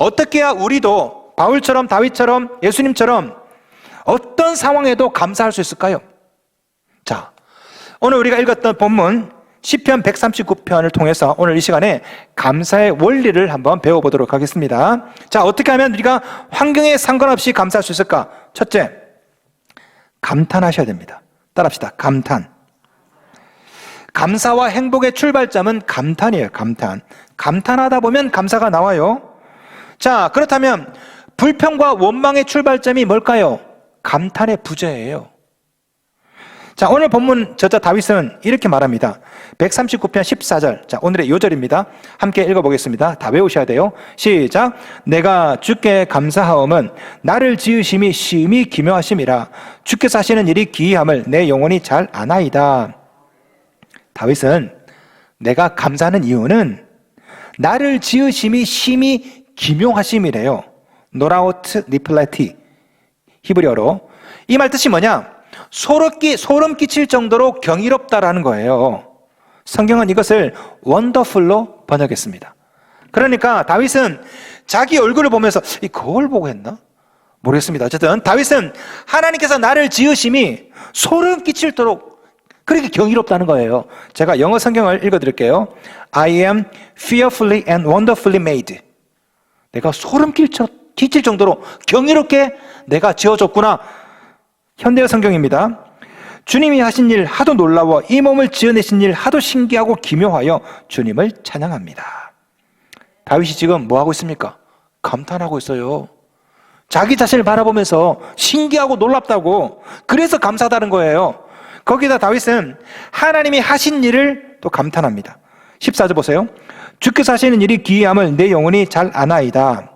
어떻게 해야 우리도 바울처럼 다윗처럼 예수님처럼 어떤 상황에도 감사할 수 있을까요? 자, 오늘 우리가 읽었던 본문 시편 139편을 통해서 오늘 이 시간에 감사의 원리를 한번 배워보도록 하겠습니다. 자, 어떻게 하면 우리가 환경에 상관없이 감사할 수 있을까? 첫째, 감탄하셔야 됩니다. 따라합시다. 감탄. 감사와 행복의 출발점은 감탄이에요. 감탄. 감탄하다 보면 감사가 나와요. 자, 그렇다면 불평과 원망의 출발점이 뭘까요? 감탄의 부재예요. 자, 오늘 본문 저자 다윗은 이렇게 말합니다. 139편 14절. 자, 오늘의 요절입니다. 함께 읽어보겠습니다. 다 외우셔야 돼요. 시작. 내가 주께 감사하옴은 나를 지으심이 심히 기묘하심이라. 주께서 하시는 일이 기이함을 내 영혼이 잘 아나이다. 다윗은 내가 감사하는 이유는 나를 지으심이 심히 기묘하심이래요. 노라우트 니플레티, 히브리어로. 이 말 뜻이 뭐냐? 소름 끼칠 정도로 경이롭다라는 거예요. 성경은 이것을 원더풀로 번역했습니다. 그러니까 다윗은 자기 얼굴을 보면서 이 거울 보고 했나? 모르겠습니다. 어쨌든 다윗은 하나님께서 나를 지으심이 소름 끼칠도록 그렇게 경이롭다는 거예요. 제가 영어 성경을 읽어드릴게요. I am fearfully and wonderfully made. 내가 소름 끼칠 정도로 경이롭게 내가 지어졌구나. 현대어 성경입니다. 주님이 하신 일 하도 놀라워 이 몸을 지어내신 일 하도 신기하고 기묘하여 주님을 찬양합니다. 다윗이 지금 뭐 하고 있습니까? 감탄하고 있어요. 자기 자신을 바라보면서 신기하고 놀랍다고, 그래서 감사하다는 거예요. 거기다 다윗은 하나님이 하신 일을 또 감탄합니다. 14절 보세요. 주께서 하시는 일이 기이함을 내 영혼이 잘 아나이다.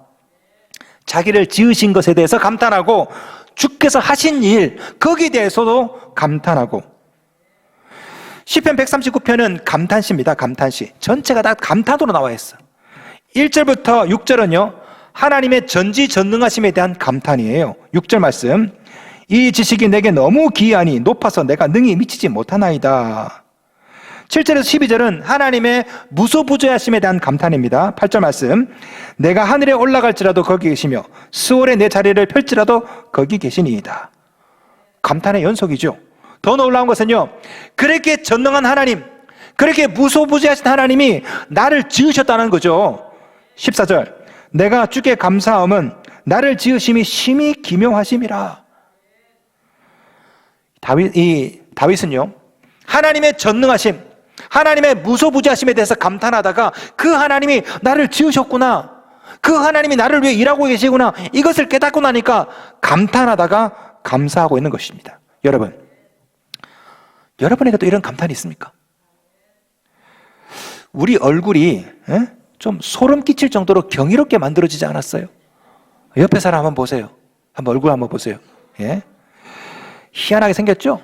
자기를 지으신 것에 대해서 감탄하고 주께서 하신 일, 거기에 대해서도 감탄하고. 시편 139편은 감탄시입니다. 감탄시. 전체가 다 감탄으로 나와 있어. 1절부터 6절은요 하나님의 전지전능하심에 대한 감탄이에요. 6절 말씀. 이 지식이 내게 너무 기이하니 높아서 내가 능히 미치지 못하나이다. 7절에서 12절은 하나님의 무소부재하심에 대한 감탄입니다. 8절 말씀. 내가 하늘에 올라갈지라도 거기 계시며 스월에 내 자리를 펼지라도 거기 계시니이다. 감탄의 연속이죠. 더 놀라운 것은요, 그렇게 전능한 하나님, 그렇게 무소부재하신 하나님이 나를 지으셨다는 거죠. 14절. 내가 주께 감사함은 나를 지으심이 심히 기묘하심이라. 다윗은요 하나님의 전능하심, 하나님의 무소부재하심에 대해서 감탄하다가 그 하나님이 나를 지으셨구나, 그 하나님이 나를 위해 일하고 계시구나, 이것을 깨닫고 나니까 감탄하다가 감사하고 있는 것입니다. 여러분에게도 이런 감탄이 있습니까? 우리 얼굴이 좀 소름 끼칠 정도로 경이롭게 만들어지지 않았어요? 옆에 사람 한번 보세요. 한번 얼굴 한번 보세요. 예? 희한하게 생겼죠?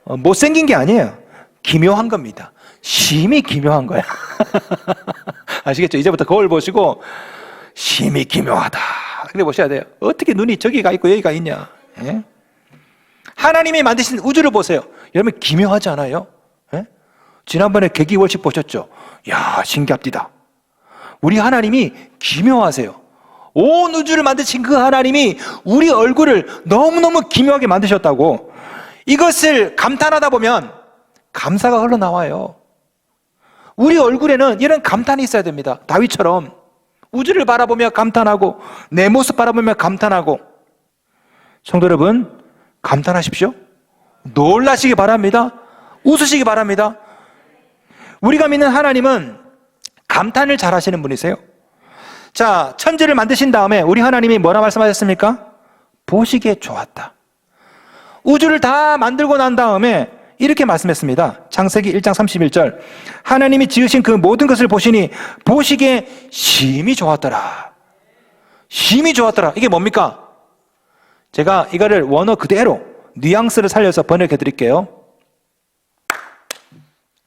못생긴 게 아니에요. 기묘한 겁니다. 심히 기묘한 거야. 아시겠죠? 이제부터 거울 보시고 심히 기묘하다 그렇게 보셔야 돼요. 어떻게 눈이 저기가 있고 여기가 있냐. 예? 하나님이 만드신 우주를 보세요. 여러분 기묘하지 않아요? 예? 지난번에 개기월식 보셨죠? 이야 신기합디다. 우리 하나님이 기묘하세요. 온 우주를 만드신 그 하나님이 우리 얼굴을 너무너무 기묘하게 만드셨다고. 이것을 감탄하다 보면 감사가 흘러나와요. 우리 얼굴에는 이런 감탄이 있어야 됩니다. 다윗처럼 우주를 바라보며 감탄하고 내 모습 바라보며 감탄하고. 성도 여러분, 감탄하십시오. 놀라시기 바랍니다. 웃으시기 바랍니다. 우리가 믿는 하나님은 감탄을 잘 하시는 분이세요. 자, 천지를 만드신 다음에 우리 하나님이 뭐라 말씀하셨습니까? 보시기에 좋았다. 우주를 다 만들고 난 다음에 이렇게 말씀했습니다. 창세기 1장 31절. 하나님이 지으신 그 모든 것을 보시니 보시기에 심히 좋았더라. 심히 좋았더라. 이게 뭡니까? 제가 이거를 원어 그대로 뉘앙스를 살려서 번역해 드릴게요.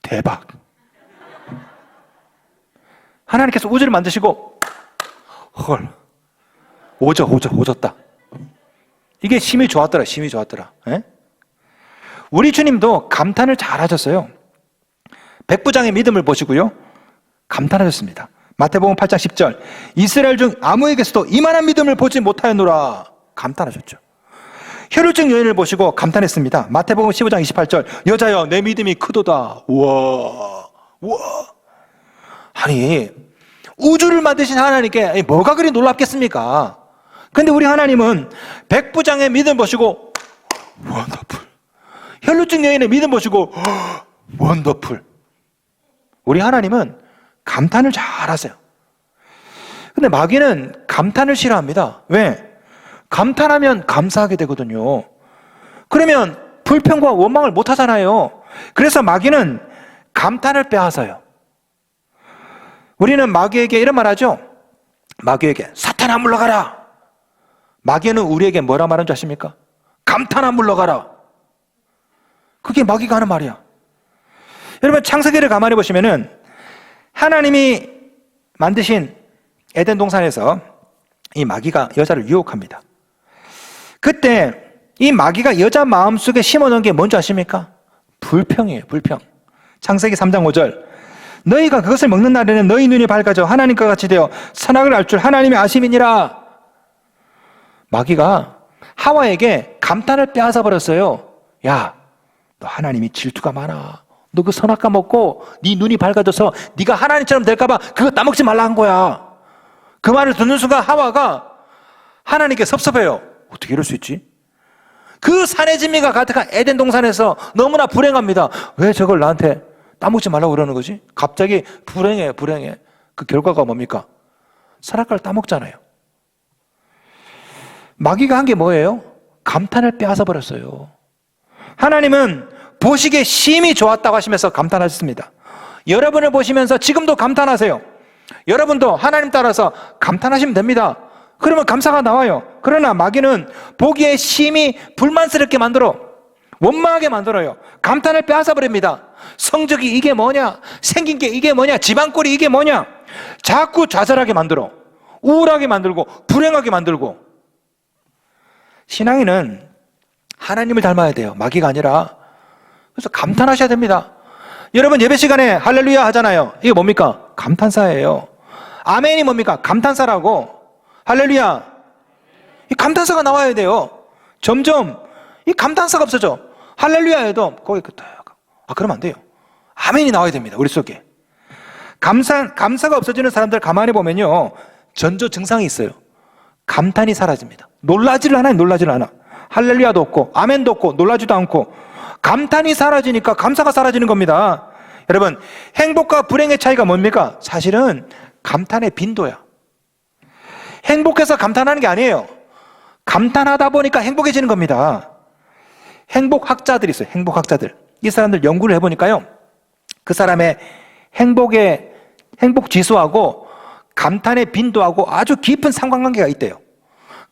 대박. 하나님께서 우주를 만드시고 헐, 오졌다. 이게 심히 좋았더라. 심히 좋았더라. 에? 우리 주님도 감탄을 잘 하셨어요. 백부장의 믿음을 보시고요 감탄하셨습니다. 마태복음 8장 10절. 이스라엘 중 아무에게서도 이만한 믿음을 보지 못하였노라. 감탄하셨죠. 혈루증 여인을 보시고 감탄했습니다. 마태복음 15장 28절. 여자여 내 믿음이 크도다. 우와. 우와. 아니, 우주를 만드신 하나님께 뭐가 그리 놀랍겠습니까? 근데 우리 하나님은 백부장의 믿음 보시고 원더풀. 혈루증 여인의 믿음 보시고 원더풀. 우리 하나님은 감탄을 잘 하세요. 근데 마귀는 감탄을 싫어합니다. 왜? 감탄하면 감사하게 되거든요. 그러면 불평과 원망을 못 하잖아요. 그래서 마귀는 감탄을 빼앗아요. 우리는 마귀에게 이런 말 하죠. 마귀에게 사탄아 물러가라. 마귀는 우리에게 뭐라 말하는 줄 아십니까? 감탄아 물러가라. 그게 마귀가 하는 말이야. 여러분 창세기를 가만히 보시면은 하나님이 만드신 에덴 동산에서 이 마귀가 여자를 유혹합니다. 그때 이 마귀가 여자 마음속에 심어놓은 게 뭔지 아십니까? 불평이에요. 불평. 창세기 3장 5절. 너희가 그것을 먹는 날에는 너희 눈이 밝아져 하나님과 같이 되어 선악을 알 줄 하나님의 아심이니라. 마귀가 하와에게 감탄을 빼앗아 버렸어요. 야, 너 하나님이 질투가 많아. 너 그 선악과 먹고 네 눈이 밝아져서 네가 하나님처럼 될까 봐 그거 따먹지 말라 한 거야. 그 말을 듣는 순간 하와가 하나님께 섭섭해요. 어떻게 이럴 수 있지? 그 산의 진미가 가득한 에덴 동산에서 너무나 불행합니다. 왜 저걸 나한테 따먹지 말라고 그러는 거지? 갑자기 불행해. 그 결과가 뭡니까? 선악과를 따먹잖아요. 마귀가 한 게 뭐예요? 감탄을 빼앗아 버렸어요. 하나님은 보시기에 심히 좋았다고 하시면서 감탄하셨습니다. 여러분을 보시면서 지금도 감탄하세요. 여러분도 하나님 따라서 감탄하시면 됩니다. 그러면 감사가 나와요. 그러나 마귀는 보기에 심히 불만스럽게 만들어 원망하게 만들어요. 감탄을 빼앗아 버립니다. 성적이 이게 뭐냐? 생긴 게 이게 뭐냐? 집안꼴이 이게 뭐냐? 자꾸 좌절하게 만들어. 우울하게 만들고 불행하게 만들고. 신앙인은 하나님을 닮아야 돼요. 마귀가 아니라. 그래서 감탄하셔야 됩니다. 여러분 예배 시간에 할렐루야 하잖아요. 이게 뭡니까? 감탄사예요. 아멘이 뭡니까? 감탄사라고. 할렐루야. 이 감탄사가 나와야 돼요. 점점 이 감탄사가 없어져. 할렐루야 해도 거기 그러면 안 돼요. 아멘이 나와야 됩니다. 우리 속에. 감사가 없어지는 사람들 가만히 보면요. 전조 증상이 있어요. 감탄이 사라집니다. 놀라지를 않아요. 놀라지를 않아. 할렐루야도 없고 아멘도 없고 놀라지도 않고 감탄이 사라지니까 감사가 사라지는 겁니다. 여러분 행복과 불행의 차이가 뭡니까? 사실은 감탄의 빈도야. 행복해서 감탄하는 게 아니에요. 감탄하다 보니까 행복해지는 겁니다. 행복학자들이 있어요. 행복학자들. 이 사람들 연구를 해보니까요. 그 사람의 행복 지수하고 감탄의 빈도하고 아주 깊은 상관관계가 있대요.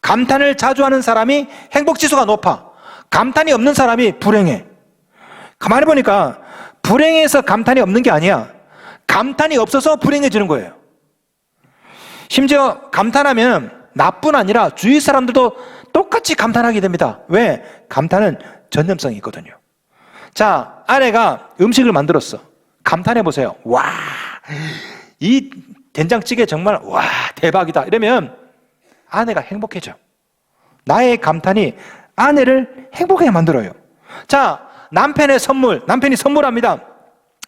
감탄을 자주 하는 사람이 행복 지수가 높아. 감탄이 없는 사람이 불행해. 가만히 보니까 불행해서 감탄이 없는 게 아니야. 감탄이 없어서 불행해지는 거예요. 심지어 감탄하면 나뿐 아니라 주위 사람들도 똑같이 감탄하게 됩니다. 왜? 감탄은 전염성이 있거든요. 자, 아내가 음식을 만들었어. 감탄해 보세요. 와, 이 된장찌개 정말 와 대박이다. 이러면 아내가 행복해져. 나의 감탄이 아내를 행복하게 만들어요. 자, 남편이 선물합니다.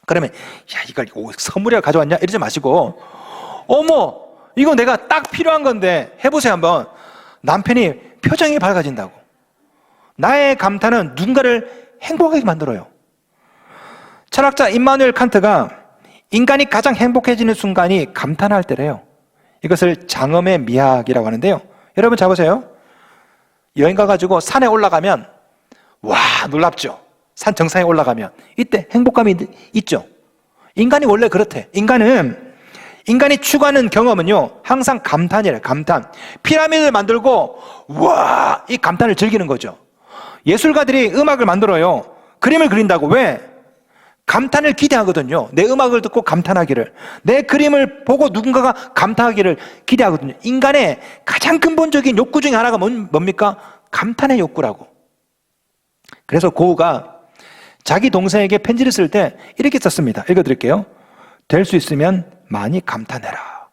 그러면 야 이걸 선물이라 가져왔냐? 이러지 마시고 어머 이거 내가 딱 필요한 건데 해보세요 한번. 남편이 표정이 밝아진다고. 나의 감탄은 누군가를 행복하게 만들어요. 철학자 임마누엘 칸트가 인간이 가장 행복해지는 순간이 감탄할 때래요. 이것을 장엄의 미학이라고 하는데요. 여러분 자 보세요. 여행 가가지고 산에 올라가면 와 놀랍죠. 산 정상에 올라가면 이때 행복감이 있죠. 인간이 원래 그렇대. 인간이 추구하는 경험은요 항상 감탄이래요. 감탄. 피라미드를 만들고 와 이 감탄을 즐기는 거죠. 예술가들이 음악을 만들어요. 그림을 그린다고. 왜? 감탄을 기대하거든요. 내 음악을 듣고 감탄하기를, 내 그림을 보고 누군가가 감탄하기를 기대하거든요. 인간의 가장 근본적인 욕구 중에 하나가 뭡니까? 감탄의 욕구라고. 그래서 고우가 자기 동생에게 편지를 쓸 때 이렇게 썼습니다. 읽어드릴게요. 될 수 있으면 많이 감탄해라.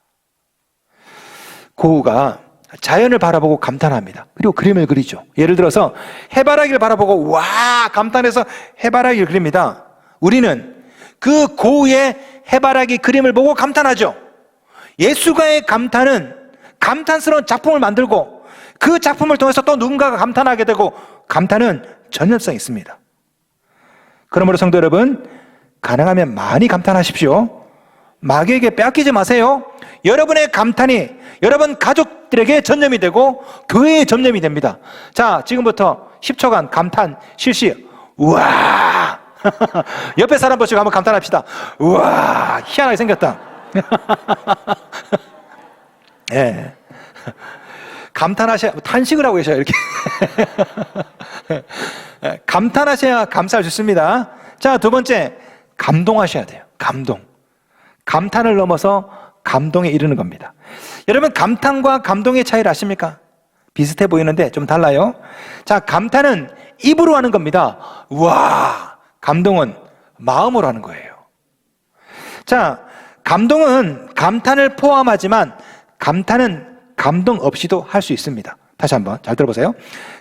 고우가 자연을 바라보고 감탄합니다. 그리고 그림을 그리죠. 예를 들어서 해바라기를 바라보고 와 감탄해서 해바라기를 그립니다. 우리는 그 고우의 해바라기 그림을 보고 감탄하죠. 예술가의 감탄은 감탄스러운 작품을 만들고 그 작품을 통해서 또 누군가가 감탄하게 되고 감탄은 전염성이 있습니다. 그러므로 성도 여러분, 가능하면 많이 감탄하십시오. 마귀에게 빼앗기지 마세요. 여러분의 감탄이 여러분 가족들에게 전염이 되고 교회에 전염이 됩니다. 자, 지금부터 10초간 감탄 실시. 우와. 옆에 사람 보시고 한번 감탄합시다. 우와, 희한하게 생겼다. 예. 감탄하셔야, 탄식을 하고 계셔요, 이렇게. 감탄하셔야 감사할 수 있습니다. 자, 두 번째, 감동하셔야 돼요. 감동. 감탄을 넘어서 감동에 이르는 겁니다. 여러분, 감탄과 감동의 차이를 아십니까? 비슷해 보이는데 좀 달라요. 자, 감탄은 입으로 하는 겁니다. 와, 감동은 마음으로 하는 거예요. 자, 감동은 감탄을 포함하지만 감탄은 감동 없이도 할 수 있습니다. 다시 한번 잘 들어보세요.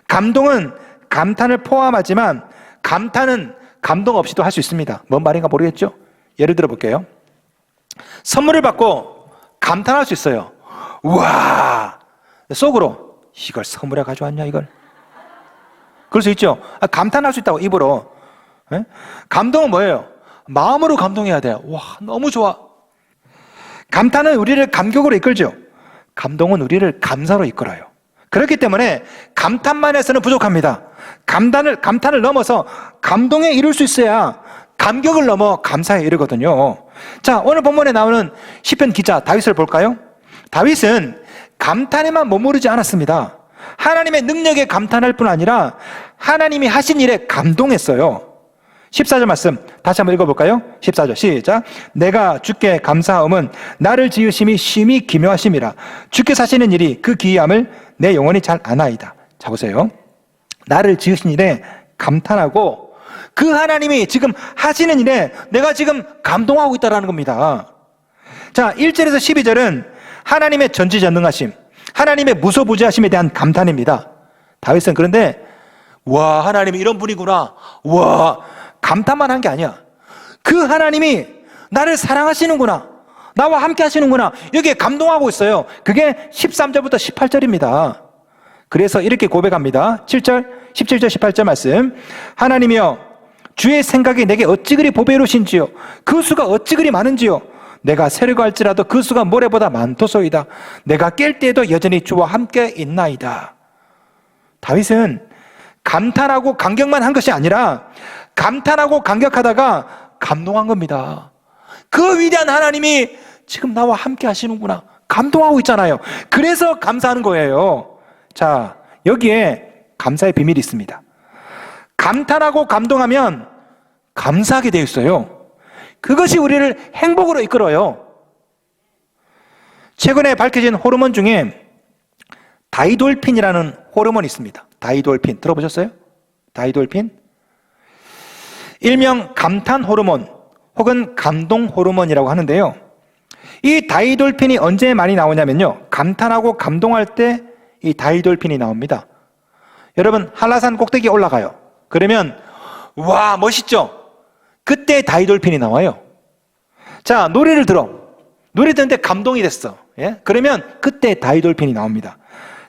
감동은 감탄을 포함하지만 감탄은 감동 없이도 할 수 있습니다. 뭔 말인가 모르겠죠? 예를 들어 볼게요. 선물을 받고 감탄할 수 있어요. 우와, 속으로 이걸 선물에 가져왔냐 이걸. 그럴 수 있죠. 감탄할 수 있다고 입으로. 네? 감동은 뭐예요? 마음으로 감동해야 돼요. 와, 너무 좋아. 감탄은 우리를 감격으로 이끌죠. 감동은 우리를 감사로 이끌어요. 그렇기 때문에 감탄만 해서는 부족합니다. 감탄을 넘어서 감동에 이룰 수 있어야 감격을 넘어 감사에 이르거든요. 자, 오늘 본문에 나오는 시편 기자 다윗을 볼까요? 다윗은 감탄에만 머무르지 않았습니다. 하나님의 능력에 감탄할 뿐 아니라 하나님이 하신 일에 감동했어요. 14절 말씀 다시 한번 읽어볼까요? 14절 시작. 내가 주께 감사함은 나를 지으심이 심히 기묘하심이라. 주께서 하시는 일이 그 기이함을 내 영혼이 잘 아나이다. 자, 보세요. 나를 지으신 일에 감탄하고 그 하나님이 지금 하시는 일에 내가 지금 감동하고 있다는 겁니다. 자, 1절에서 12절은 하나님의 전지전능하심, 하나님의 무소부지하심에 대한 감탄입니다. 다윗은 그런데 와, 하나님이 이런 분이구나. 와, 감탄만 한 게 아니야. 그 하나님이 나를 사랑하시는구나. 나와 함께 하시는구나. 여기에 감동하고 있어요. 그게 13절부터 18절입니다. 그래서 이렇게 고백합니다. 7절, 17절, 18절 말씀. 하나님이여, 주의 생각이 내게 어찌 그리 보배로우신지요. 그 수가 어찌 그리 많은지요. 내가 새려고 할지라도 그 수가 모래보다 많도소이다. 내가 깰 때에도 여전히 주와 함께 있나이다. 다윗은 감탄하고 감격만 한 것이 아니라 감탄하고 감격하다가 감동한 겁니다. 그 위대한 하나님이 지금 나와 함께 하시는구나. 감동하고 있잖아요. 그래서 감사하는 거예요. 자, 여기에 감사의 비밀이 있습니다. 감탄하고 감동하면 감사하게 되어 있어요. 그것이 우리를 행복으로 이끌어요. 최근에 밝혀진 호르몬 중에 다이돌핀이라는 호르몬이 있습니다. 다이돌핀 들어보셨어요? 다이돌핀? 일명 감탄 호르몬 혹은 감동 호르몬이라고 하는데요. 이 다이돌핀이 언제 많이 나오냐면요, 감탄하고 감동할 때 이 다이돌핀이 나옵니다. 여러분, 한라산 꼭대기에 올라가요. 그러면 와, 멋있죠? 그때 다이돌핀이 나와요. 자, 노래를 들어. 노래 듣는데 감동이 됐어. 예? 그러면 그때 다이돌핀이 나옵니다.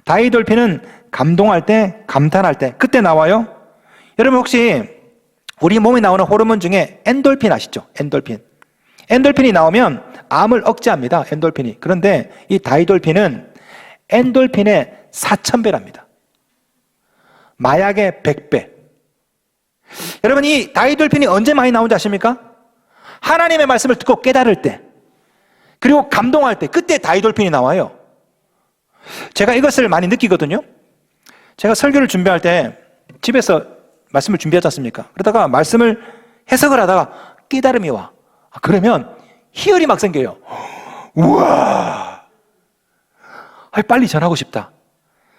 다이돌핀은 감동할 때, 감탄할 때 그때 나와요. 여러분, 혹시 우리 몸에 나오는 호르몬 중에 엔돌핀 아시죠? 엔돌핀. 엔돌핀이 나오면 암을 억제합니다. 엔돌핀이. 그런데 이 다이돌핀은 엔돌핀의 4000배랍니다. 마약의 100배. 여러분, 이 다이돌핀이 언제 많이 나오는지 아십니까? 하나님의 말씀을 듣고 깨달을 때, 그리고 감동할 때, 그때 다이돌핀이 나와요. 제가 이것을 많이 느끼거든요. 제가 설교를 준비할 때 집에서 말씀을 준비하지 않습니까? 그러다가 말씀을 해석을 하다가 깨달음이 와. 그러면 희열이 막 생겨요. 우와, 빨리 전하고 싶다.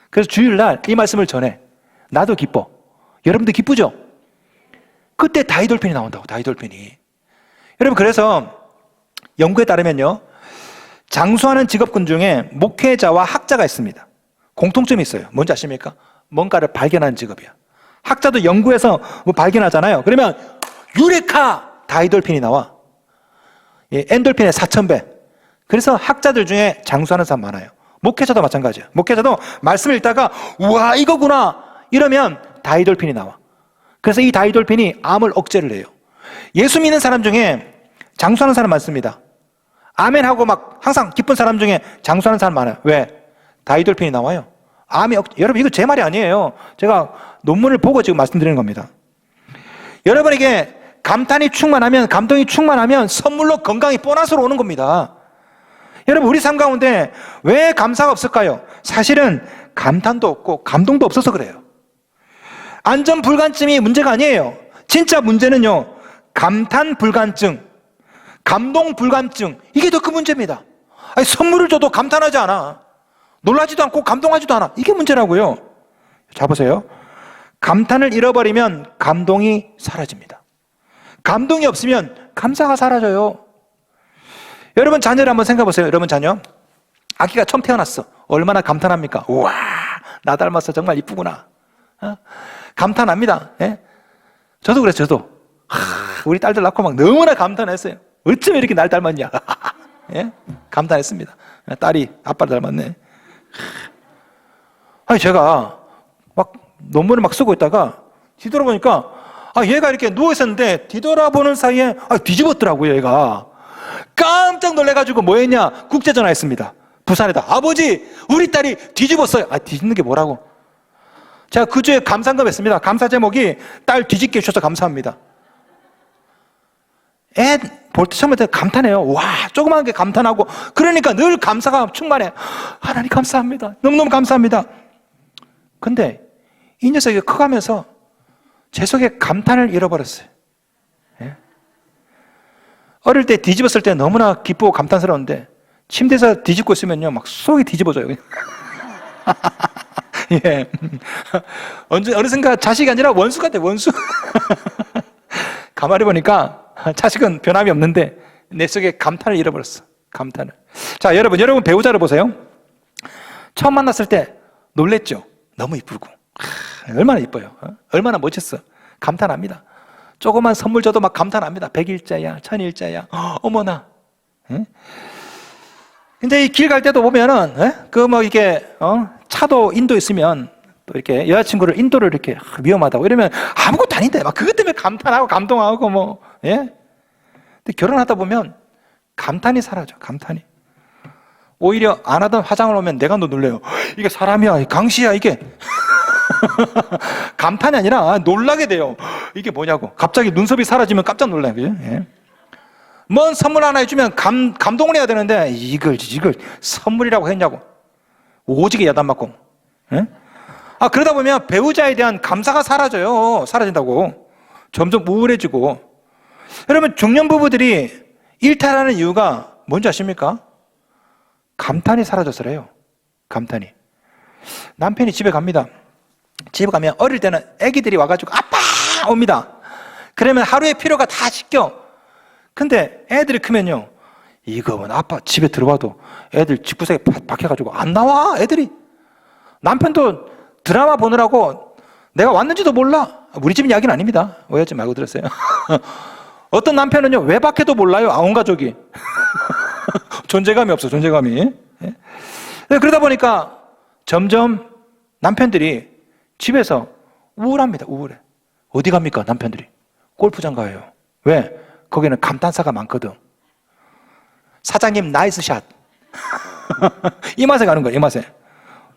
그래서 주일날 이 말씀을 전해. 나도 기뻐. 여러분도 기쁘죠? 그때 다이돌핀이 나온다고. 다이돌핀이. 여러분, 그래서 연구에 따르면요, 장수하는 직업군 중에 목회자와 학자가 있습니다. 공통점이 있어요. 뭔지 아십니까? 뭔가를 발견하는 직업이야. 학자도 연구해서 뭐 발견하잖아요. 그러면 유레카! 다이돌핀이 나와. 엔돌핀의 4,000배. 그래서 학자들 중에 장수하는 사람 많아요. 목회자도 마찬가지예요. 목회자도 말씀을 읽다가 우와 이거구나 이러면 다이돌핀이 나와. 그래서 이 다이돌핀이 암을 억제를 해요. 예수 믿는 사람 중에 장수하는 사람 많습니다. 아멘 하고 막 항상 기쁜 사람 중에 장수하는 사람 많아요. 왜? 다이돌핀이 나와요. 여러분 이거 제 말이 아니에요. 제가 논문을 보고 지금 말씀드리는 겁니다. 여러분에게 감탄이 충만하면, 감동이 충만하면 선물로 건강이 보너스로 오는 겁니다. 여러분 우리 삶 가운데 왜 감사가 없을까요? 사실은 감탄도 없고 감동도 없어서 그래요. 안전 불감증이 문제가 아니에요. 진짜 문제는요, 감탄 불감증, 감동 불감증, 이게 더 큰 문제입니다. 아니, 선물을 줘도 감탄하지 않아. 놀라지도 않고 감동하지도 않아. 이게 문제라고요. 자 보세요. 감탄을 잃어버리면 감동이 사라집니다. 감동이 없으면 감사가 사라져요. 여러분 자녀를 한번 생각해 보세요. 여러분 자녀, 아기가 처음 태어났어. 얼마나 감탄합니까? 우와, 나 닮았어. 정말 이쁘구나. 감탄합니다. 예? 저도 그랬어요. 저도 우리 딸들 낳고 막 너무나 감탄했어요. 어쩜 이렇게 날 닮았냐. 예? 감탄했습니다. 딸이 아빠를 닮았네. 아니 제가 막 논문을 막 쓰고 있다가 뒤돌아보니까 얘가 이렇게 누워있었는데 뒤돌아보는 사이에 뒤집었더라고요. 얘가 깜짝 놀래가지고 뭐 했냐, 국제전화했습니다. 부산에다. 아버지 우리 딸이 뒤집었어요. 뒤집는 게 뭐라고. 제가 그 주에 감사한금 했습니다. 감사 제목이 딸 뒤집게 해주셔서 감사합니다. 애 볼 때 처음에 감탄해요. 와, 조그만 게 감탄하고. 그러니까 늘 감사가 충만해. 하나님 감사합니다. 너무너무 감사합니다. 근데 이 녀석이 커가면서 제 속에 감탄을 잃어버렸어요. 예? 어릴 때 뒤집었을 때 너무나 기쁘고 감탄스러운데 침대에서 뒤집고 있으면요 막 속이 뒤집어져요. 예. 어느샌가 자식이 아니라 원수 같아, 원수. 가만히 보니까 자식은 변함이 없는데 내 속에 감탄을 잃어버렸어. 감탄을. 자, 여러분 배우자를 보세요. 처음 만났을 때 놀랬죠? 너무 이쁘고. 얼마나 이뻐요. 얼마나 멋졌어. 감탄합니다. 조그만 선물 줘도 막 감탄합니다. 100일자야, 1000일자야. 어머나. 근데 이 길 갈 때도 보면은, 이게, 차도 인도 있으면 또 이렇게 여자친구를 인도를 이렇게 위험하다고 이러면 아무것도 아닌데 막 그것 때문에 감탄하고 감동하고 뭐, 예? 근데 결혼하다 보면 감탄이 사라져, 감탄이. 오히려 안 하던 화장을 오면 내가 너 놀래요. 이게 사람이야, 강시야, 이게. 감탄이 아니라 놀라게 돼요. 이게 뭐냐고. 갑자기 눈썹이 사라지면 깜짝 놀라요. 그죠? 예. 뭔 선물 하나 해주면 감동을 해야 되는데 이걸 선물이라고 했냐고. 오지게 야단 맞고. 예? 그러다 보면 배우자에 대한 감사가 사라져요. 사라진다고. 점점 우울해지고. 여러분 중년 부부들이 일탈하는 이유가 뭔지 아십니까? 감탄이 사라져서래요. 감탄이. 남편이 집에 갑니다. 집에 가면 어릴 때는 애기들이 와가지고 아빠 옵니다. 그러면 하루의 피로가 다 씻겨. 근데 애들이 크면요, 이거 아빠 집에 들어와도 애들 집구석에 박혀가지고 안 나와, 애들이. 남편도 드라마 보느라고 내가 왔는지도 몰라. 우리 집 이야기는 아닙니다. 오해하지 말고 들었어요. 어떤 남편은요, 왜 박혀도 몰라요. 온 가족이. 존재감이 없어, 존재감이. 예? 그러다 보니까 점점 남편들이 집에서 우울합니다. 우울해. 어디 갑니까, 남편들이? 골프장 가요. 왜? 거기는 감탄사가 많거든. 사장님 나이스 샷. 이 맛에 가는 거예요, 이 맛에.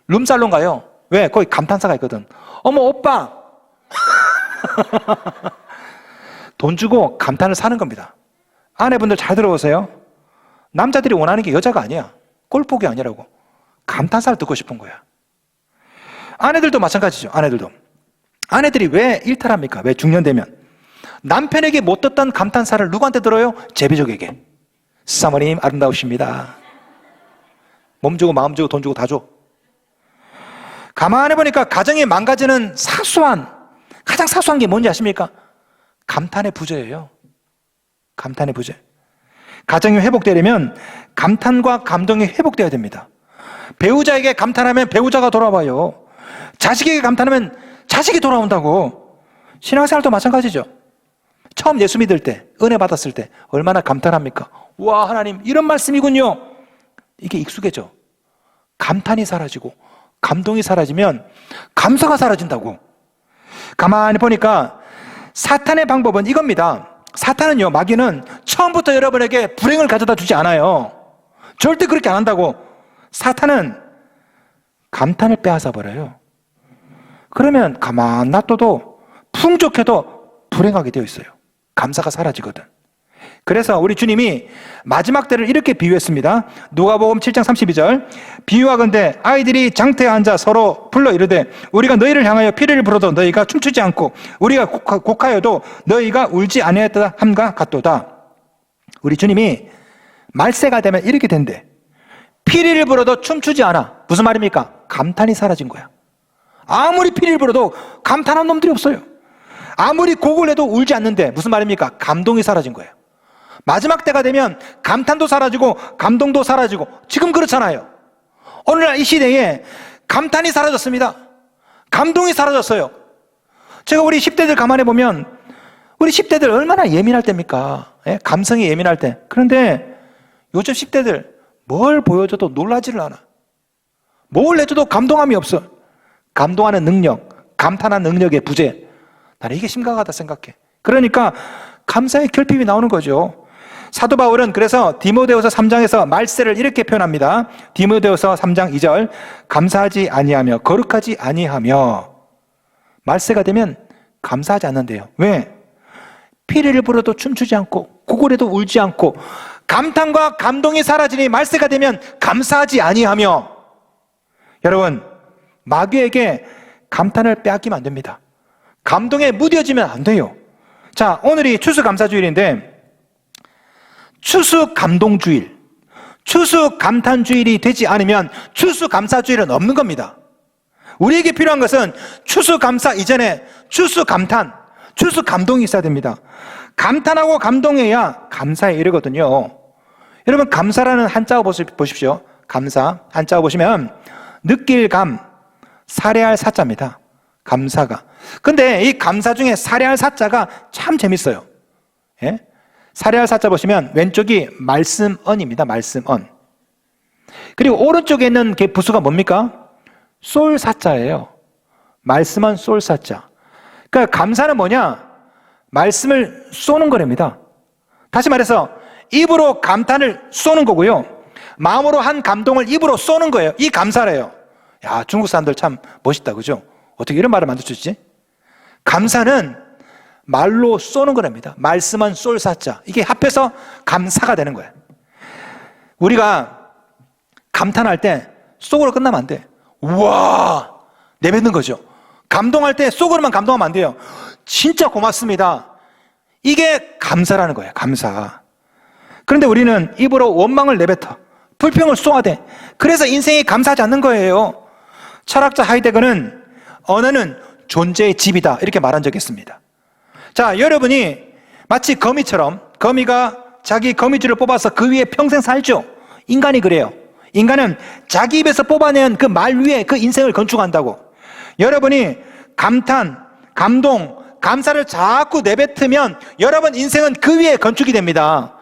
룸살롱 가요. 왜? 거기 감탄사가 있거든. 어머 오빠. 돈 주고 감탄을 사는 겁니다. 아내분들 잘 들어보세요. 남자들이 원하는 게 여자가 아니야. 꼴보기 아니라고. 감탄사를 듣고 싶은 거야. 아내들도 마찬가지죠. 아내들이 왜 일탈합니까? 왜 중년되면? 남편에게 못 듣던 감탄사를 누구한테 들어요? 제비족에게. 사모님 아름다우십니다. 몸 주고 마음 주고 돈 주고 다 줘. 가만히 보니까 가정이 망가지는 가장 사소한 게 뭔지 아십니까? 감탄의 부재예요. 감탄의 부재. 가정이 회복되려면 감탄과 감동이 회복되어야 됩니다. 배우자에게 감탄하면 배우자가 돌아와요. 자식에게 감탄하면 자식이 돌아온다고. 신앙생활도 마찬가지죠. 처음 예수 믿을 때, 은혜 받았을 때 얼마나 감탄합니까? 와, 하나님 이런 말씀이군요. 이게 익숙해져. 감탄이 사라지고 감동이 사라지면 감사가 사라진다고. 가만히 보니까 사탄의 방법은 이겁니다. 사탄은요, 마귀는 처음부터 여러분에게 불행을 가져다 주지 않아요. 절대 그렇게 안 한다고. 사탄은 감탄을 빼앗아 버려요. 그러면 가만 놔둬도 풍족해도 불행하게 되어 있어요. 감사가 사라지거든. 그래서 우리 주님이 마지막 때를 이렇게 비유했습니다. 누가복음 7장 32절. 비유하건대 아이들이 장터에 앉아 서로 불러 이르되 우리가 너희를 향하여 피를 불어도 너희가 춤추지 않고 우리가 곡하여도 너희가 울지 아니하였다 함과 같도다. 우리 주님이 말세가 되면 이렇게 된대. 피리를 불어도 춤추지 않아. 무슨 말입니까? 감탄이 사라진 거야. 아무리 피리를 불어도 감탄한 놈들이 없어요. 아무리 곡을 해도 울지 않는데 무슨 말입니까? 감동이 사라진 거예요. 마지막 때가 되면 감탄도 사라지고 감동도 사라지고 지금 그렇잖아요. 오늘날 이 시대에 감탄이 사라졌습니다. 감동이 사라졌어요. 제가 우리 10대들 가만히 보면 우리 10대들 얼마나 예민할 때입니까? 예? 감성이 예민할 때. 그런데 요즘 10대들 뭘 보여줘도 놀라지를 않아. 뭘 해줘도 감동함이 없어. 감동하는 능력, 감탄하는 능력의 부재. 나는 이게 심각하다 생각해. 그러니까 감사의 결핍이 나오는 거죠. 사도 바울은 그래서 디모데후서 3장에서 말세를 이렇게 표현합니다. 디모데후서 3장 2절. 감사하지 아니하며 거룩하지 아니하며. 말세가 되면 감사하지 않는데요. 왜? 피리를 불어도 춤추지 않고 구걸해도 울지 않고 감탄과 감동이 사라지니 말세가 되면 감사하지 아니하며. 여러분, 마귀에게 감탄을 빼앗기면 안 됩니다. 감동에 무뎌지면 안 돼요. 자, 오늘이 추수감사주일인데 추수감동주일, 추수감탄주일이 되지 않으면 추수감사주일은 없는 겁니다. 우리에게 필요한 것은 추수감사 이전에 추수감탄, 추수감동이 있어야 됩니다. 감탄하고 감동해야 감사에 이르거든요. 여러분, 감사라는 한자어 보십시오. 감사, 한자어 보시면 느낄 감, 살해할 사자입니다. 감사가. 근데 이 감사 중에 살해할 사자가 참 재밌어요. 예? 살해할 사자 보시면 왼쪽이 말씀언입니다. 말씀언. 그리고 오른쪽에 있는 그 부수가 뭡니까? 쏠 사자예요. 말씀언 쏠 사자. 그러니까 감사는 뭐냐? 말씀을 쏘는 거랍니다. 다시 말해서 입으로 감탄을 쏘는 거고요. 마음으로 한 감동을 입으로 쏘는 거예요. 이 감사래요. 야, 중국 사람들 참 멋있다, 그죠? 어떻게 이런 말을 만들 수 있지? 감사는 말로 쏘는 거랍니다. 말씀은 쏠 사자. 이게 합해서 감사가 되는 거예요. 우리가 감탄할 때 속으로 끝나면 안 돼. 우와! 내뱉는 거죠. 감동할 때 속으로만 감동하면 안 돼요. 진짜 고맙습니다. 이게 감사라는 거예요. 감사. 그런데 우리는 입으로 원망을 내뱉어. 불평을 쏘아대. 그래서 인생이 감사하지 않는 거예요. 철학자 하이데거는 언어는 존재의 집이다 이렇게 말한 적이 있습니다. 자, 여러분이 마치 거미처럼 거미가 자기 거미줄을 뽑아서 그 위에 평생 살죠. 인간이 그래요. 인간은 자기 입에서 뽑아낸 그 말 위에 그 인생을 건축한다고. 여러분이 감탄, 감동, 감사를 자꾸 내뱉으면 여러분 인생은 그 위에 건축이 됩니다.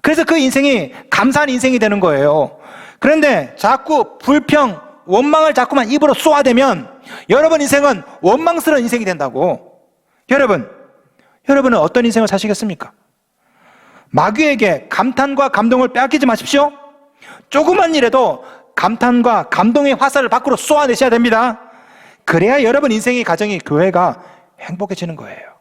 그래서 그 인생이 감사한 인생이 되는 거예요. 그런데 자꾸 불평, 원망을 자꾸만 입으로 쏘아대면 여러분 인생은 원망스러운 인생이 된다고. 여러분은 어떤 인생을 사시겠습니까? 마귀에게 감탄과 감동을 빼앗기지 마십시오. 조그만 일에도 감탄과 감동의 화살을 밖으로 쏘아내셔야 됩니다. 그래야 여러분 인생의 가정이 교회가 행복해지는 거예요.